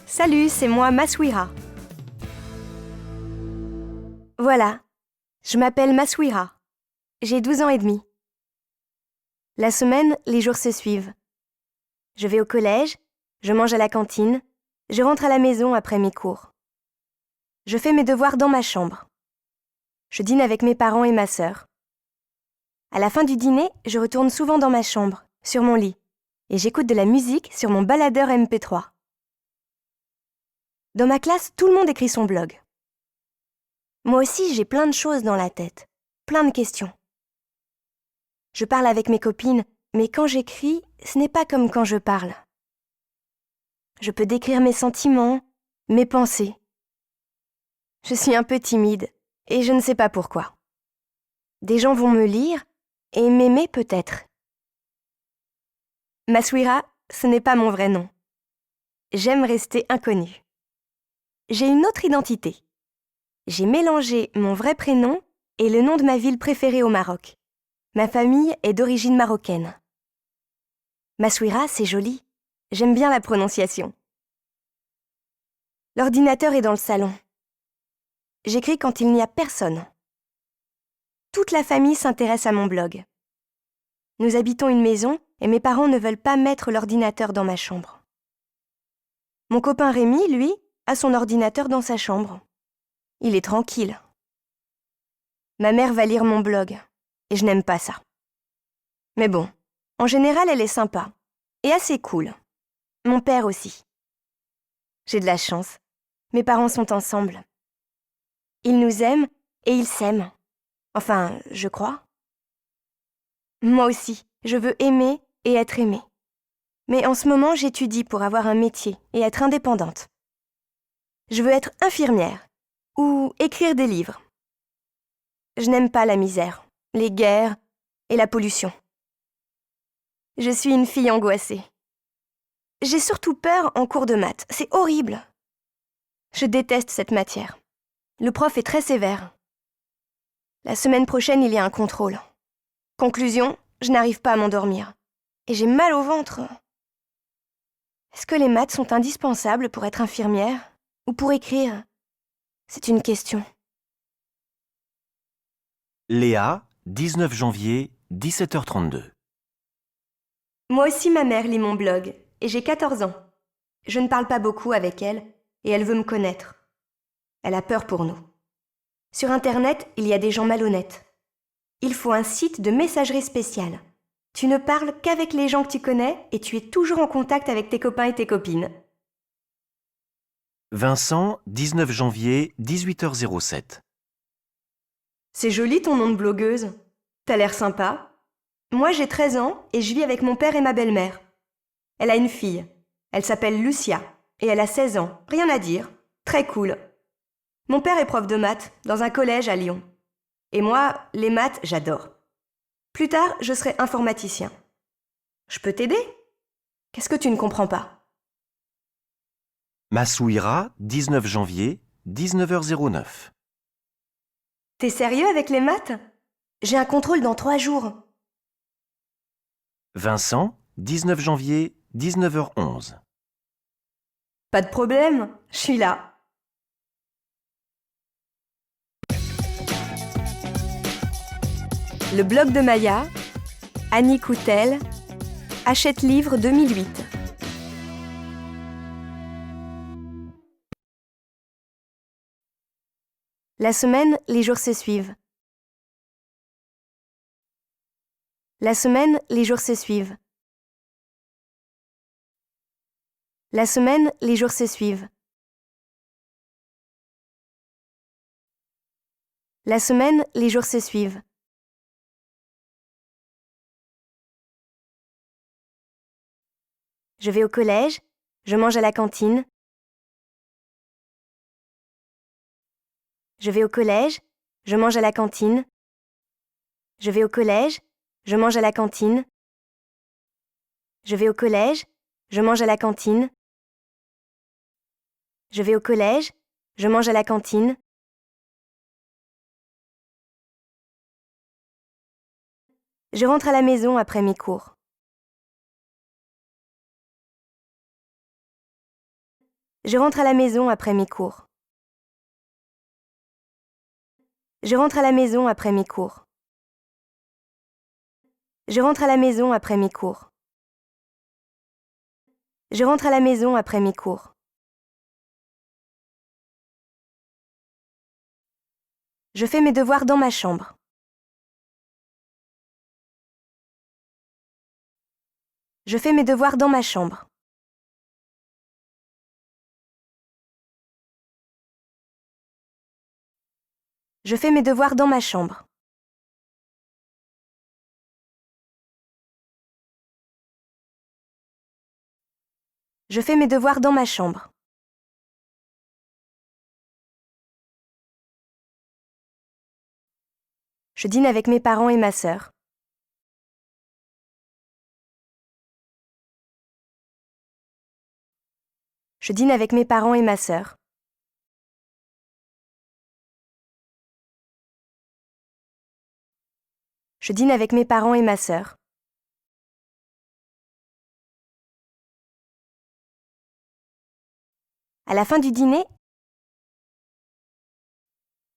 Salut, c'est moi, Maswira. Voilà, je m'appelle Maswira. J'ai 12 ans et demi. La semaine, les jours se suivent. Je vais au collège, je mange à la cantine, je rentre à la maison après mes cours. Je fais mes devoirs dans ma chambre. Je dîne avec mes parents et ma sœur. À la fin du dîner, je retourne souvent dans ma chambre, sur mon lit, et j'écoute de la musique sur mon baladeur MP3. Dans ma classe, tout le monde écrit son blog. Moi aussi, j'ai plein de choses dans la tête, plein de questions. Je parle avec mes copines, mais quand j'écris, ce n'est pas comme quand je parle. Je peux décrire mes sentiments, mes pensées. Je suis un peu timide, et je ne sais pas pourquoi. Des gens vont me lire et m'aimer peut-être. Maswira, ce n'est pas mon vrai nom. J'aime rester inconnue. J'ai une autre identité. J'ai mélangé mon vrai prénom et le nom de ma ville préférée au Maroc. Ma famille est d'origine marocaine. Maswira, c'est joli. J'aime bien la prononciation. L'ordinateur est dans le salon. J'écris quand il n'y a personne. Toute la famille s'intéresse à mon blog. Nous habitons une maison et mes parents ne veulent pas mettre l'ordinateur dans ma chambre. Mon copain Rémi, lui, a son ordinateur dans sa chambre. Il est tranquille. Ma mère va lire mon blog et je n'aime pas ça. Mais bon, en général, elle est sympa et assez cool. Mon père aussi. J'ai de la chance. Mes parents sont ensemble. Ils nous aiment et ils s'aiment. Enfin, je crois. Moi aussi, je veux aimer et être aimée. Mais en ce moment, j'étudie pour avoir un métier et être indépendante. Je veux être infirmière ou écrire des livres. Je n'aime pas la misère, les guerres et la pollution. Je suis une fille angoissée. J'ai surtout peur en cours de maths, c'est horrible. Je déteste cette matière. Le prof est très sévère. La semaine prochaine, il y a un contrôle. Conclusion, je n'arrive pas à m'endormir. Et j'ai mal au ventre. Est-ce que les maths sont indispensables pour être infirmière ou pour écrire? C'est une question. Léa, 19 janvier, 17h32. Moi aussi, ma mère lit mon blog, et j'ai 14 ans. Je ne parle pas beaucoup avec elle, et elle veut me connaître. Elle a peur pour nous. Sur Internet, il y a des gens malhonnêtes. Il faut un site de messagerie spéciale. Tu ne parles qu'avec les gens que tu connais, et tu es toujours en contact avec tes copains et tes copines. Vincent, 19 janvier, 18h07. C'est joli ton nom de blogueuse. T'as l'air sympa. Moi, j'ai 13 ans et je vis avec mon père et ma belle-mère. Elle a une fille. Elle s'appelle Lucia. Et elle a 16 ans. Rien à dire. Très cool. Mon père est prof de maths dans un collège à Lyon. Et moi, les maths, j'adore. Plus tard, je serai informaticien. Je peux t'aider? Qu'est-ce que tu ne comprends pas? Maswira, 19 janvier, 19h09. T'es sérieux avec les maths? J'ai un contrôle dans 3 jours. Vincent, 19 janvier, 19h11. Pas de problème, je suis là. Le blog de Maya, Annie Coutel, Hachette Livre 2008. La semaine, les jours se suivent. La semaine, les jours se suivent. La semaine, les jours se suivent. La semaine, les jours se suivent. Je vais au collège, je mange à la cantine. Je vais au collège, je mange à la cantine. Je vais au collège, je mange à la cantine. Je vais au collège, je mange à la cantine. Je vais au collège, je mange à la cantine. Je rentre à la maison après mes cours. Je rentre à la maison après mes cours. Je rentre à la maison après mes cours. Je rentre à la maison après mes cours. Je rentre à la maison après mes cours. Je fais mes devoirs dans ma chambre. Je fais mes devoirs dans ma chambre. Je fais mes devoirs dans ma chambre. Je fais mes devoirs dans ma chambre. Je dîne avec mes parents et ma sœur. Je dîne avec mes parents et ma sœur. Je dîne avec mes parents et ma sœur. À la fin du dîner,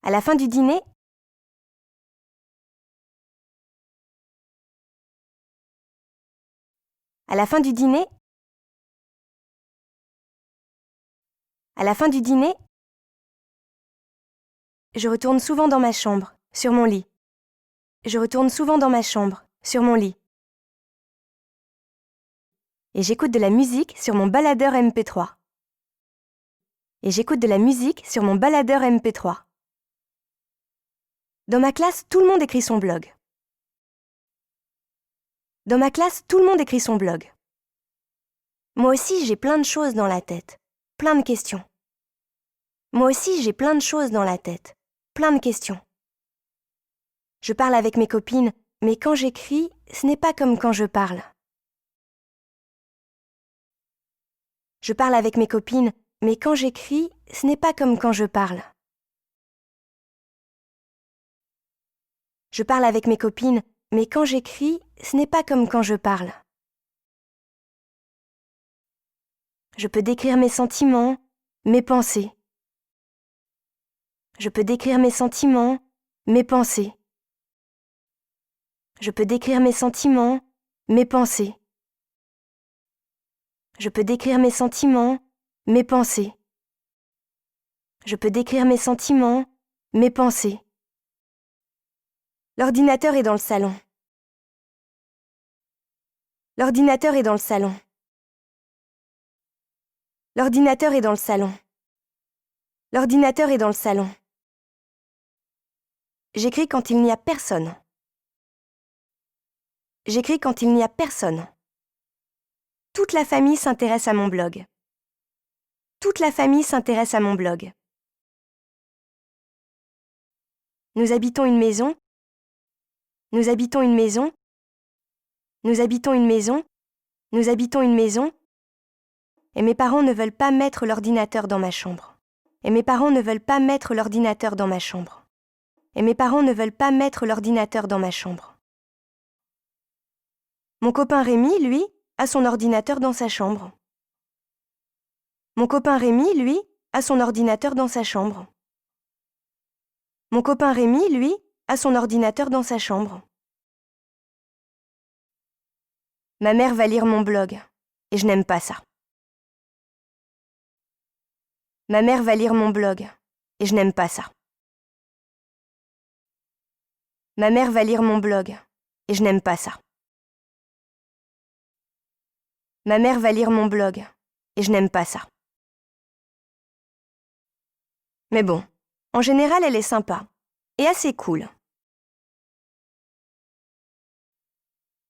à la fin du dîner, à la fin du dîner, à la fin du dîner, je retourne souvent dans ma chambre, sur mon lit. Je retourne souvent dans ma chambre, sur mon lit. Et j'écoute de la musique sur mon baladeur MP3. Et j'écoute de la musique sur mon baladeur MP3. Dans ma classe, tout le monde écrit son blog. Dans ma classe, tout le monde écrit son blog. Moi aussi, j'ai plein de choses dans la tête, plein de questions. Moi aussi, j'ai plein de choses dans la tête, plein de questions. Je parle avec mes copines, mais quand j'écris, ce n'est pas comme quand je parle. Je parle avec mes copines, mais quand j'écris, ce n'est pas comme quand je parle. Je parle avec mes copines, mais quand j'écris, ce n'est pas comme quand je parle. Je peux décrire mes sentiments, mes pensées. Je peux décrire mes sentiments, mes pensées. Je peux décrire mes sentiments, mes pensées. Je peux décrire mes sentiments, mes pensées. Je peux décrire mes sentiments, mes pensées. L'ordinateur est dans le salon. L'ordinateur est dans le salon. L'ordinateur est dans le salon. L'ordinateur est dans le salon. J'écris quand il n'y a personne. J'écris quand il n'y a personne. Toute la famille s'intéresse à mon blog. Toute la famille s'intéresse à mon blog. Nous habitons une maison. Nous habitons une maison. Nous habitons une maison. Nous habitons une maison. Et mes parents ne veulent pas mettre l'ordinateur dans ma chambre. Et mes parents ne veulent pas mettre l'ordinateur dans ma chambre. Et mes parents ne veulent pas mettre l'ordinateur dans ma chambre. Mon copain Rémi, lui, a son ordinateur dans sa chambre. Mon copain Rémi, lui, a son ordinateur dans sa chambre. Mon copain Rémi, lui, a son ordinateur dans sa chambre. Ma mère va lire mon blog, et je n'aime pas ça. Ma mère va lire mon blog, et je n'aime pas ça. Ma mère va lire mon blog, et je n'aime pas ça. Ma mère va lire mon blog, et je n'aime pas ça. Mais bon, en général, elle est sympa, et assez cool.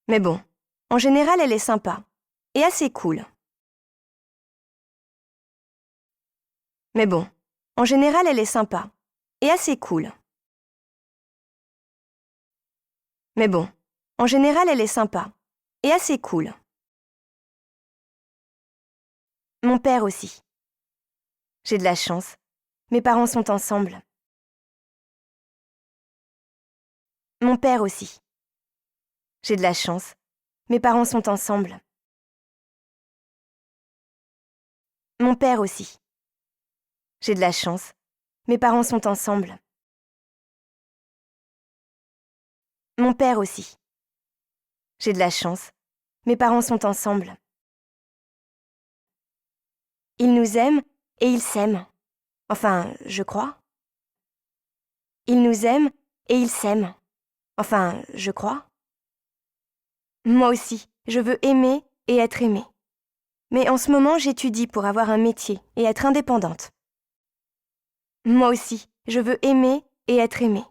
Mais bon, en général, elle est sympa, et assez cool. Mais bon, en général, elle est sympa, et assez cool. Mais bon, en général, elle est sympa, et assez cool. Mon père aussi. J'ai de la chance. Mes parents sont ensemble. Mon père aussi. J'ai de la chance. Mes parents sont ensemble. Mon père aussi. J'ai de la chance. Mes parents sont ensemble. Mon père aussi. J'ai de la chance. Mes parents sont ensemble. Ils nous aiment et ils s'aiment. Enfin, je crois. Ils nous aiment et ils s'aiment. Enfin, je crois. Moi aussi, je veux aimer et être aimée. Mais en ce moment, j'étudie pour avoir un métier et être indépendante. Moi aussi, je veux aimer et être aimée.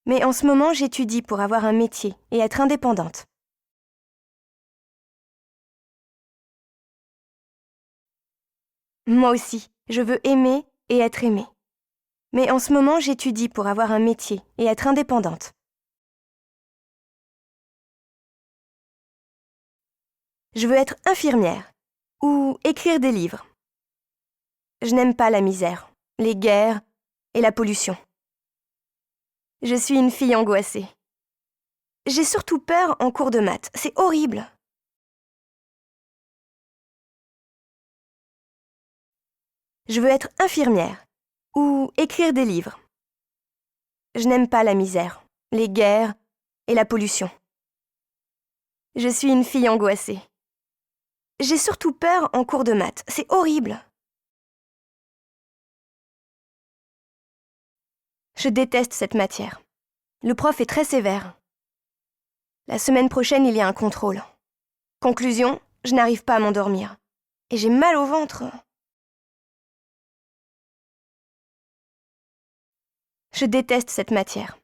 Mais en ce moment, j'étudie pour avoir un métier et être indépendante. Moi aussi, je veux aimer et être aimée. Mais en ce moment, j'étudie pour avoir un métier et être indépendante. Je veux être infirmière ou écrire des livres. Je n'aime pas la misère, les guerres et la pollution. Je suis une fille angoissée. J'ai surtout peur en cours de maths, c'est horrible. Je veux être infirmière ou écrire des livres. Je n'aime pas la misère, les guerres et la pollution. Je suis une fille angoissée. J'ai surtout peur en cours de maths, c'est horrible. Je déteste cette matière. Le prof est très sévère. La semaine prochaine, il y a un contrôle. Conclusion, je n'arrive pas à m'endormir. Et j'ai mal au ventre. Je déteste cette matière.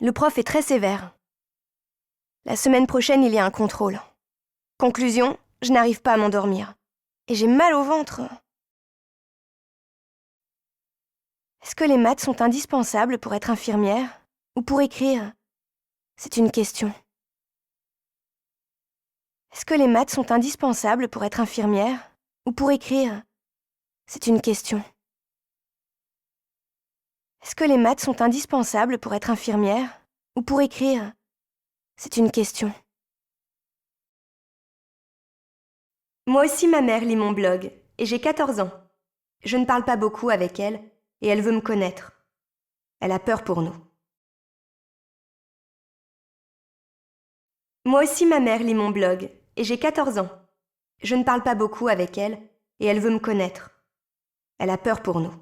Le prof est très sévère. La semaine prochaine, il y a un contrôle. Conclusion, je n'arrive pas à m'endormir. Et j'ai mal au ventre. Est-ce que les maths sont indispensables pour être infirmière ou pour écrire? C'est une question. Est-ce que les maths sont indispensables pour être infirmière ou pour écrire? C'est une question. Est-ce que les maths sont indispensables pour être infirmière ou pour écrire? C'est une question. Moi aussi, ma mère lit mon blog et j'ai 14 ans. Je ne parle pas beaucoup avec elle et elle veut me connaître. Elle a peur pour nous. Moi aussi, ma mère lit mon blog et j'ai 14 ans. Je ne parle pas beaucoup avec elle et elle veut me connaître. Elle a peur pour nous.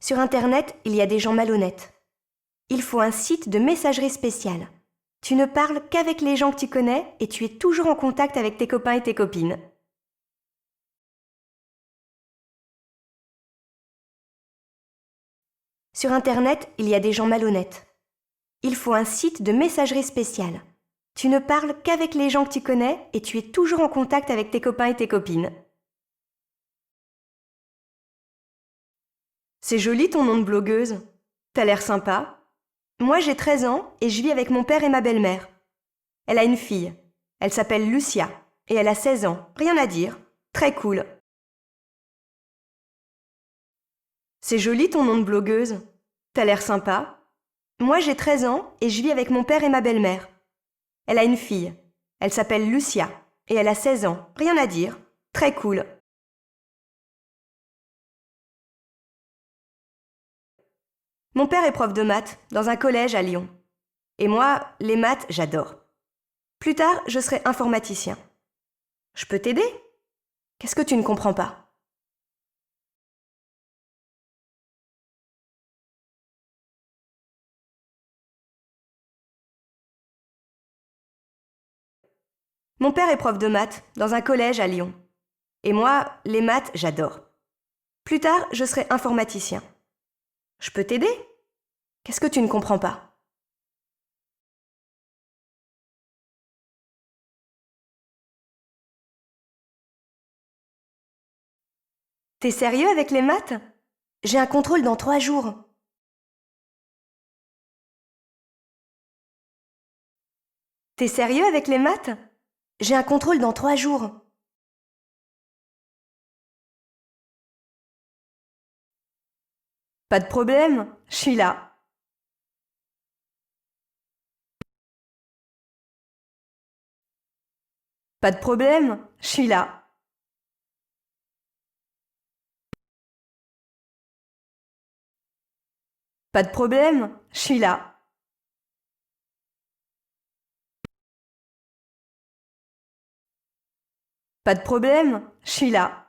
Sur Internet, il y a des gens malhonnêtes. Il faut un site de messagerie spéciale. Tu ne parles qu'avec les gens que tu connais et tu es toujours en contact avec tes copains et tes copines. Sur Internet, il y a des gens malhonnêtes. Il faut un site de messagerie spéciale. Tu ne parles qu'avec les gens que tu connais et tu es toujours en contact avec tes copains et tes copines. C'est joli ton nom de blogueuse. T'as l'air sympa. Moi j'ai 13 ans et je vis avec mon père et ma belle-mère. Elle a une fille. Elle s'appelle Lucia et elle a 16 ans. Rien à dire. Très cool. C'est joli ton nom de blogueuse. T'as l'air sympa. Moi j'ai 13 ans et je vis avec mon père et ma belle-mère. Elle a une fille. Elle s'appelle Lucia et elle a 16 ans. Rien à dire. Très cool. Mon père est prof de maths dans un collège à Lyon. Et moi, les maths, j'adore. Plus tard, je serai informaticien. Je peux t'aider? Qu'est-ce que tu ne comprends pas? Mon père est prof de maths dans un collège à Lyon. Et moi, les maths, j'adore. Plus tard, je serai informaticien. Je peux t'aider? Qu'est-ce que tu ne comprends pas? T'es sérieux avec les maths? J'ai un contrôle dans 3 jours. T'es sérieux avec les maths? J'ai un contrôle dans 3 jours. Pas de problème, je suis là. Pas de problème, je suis là. Pas de problème, je suis là. Pas de problème, je suis là.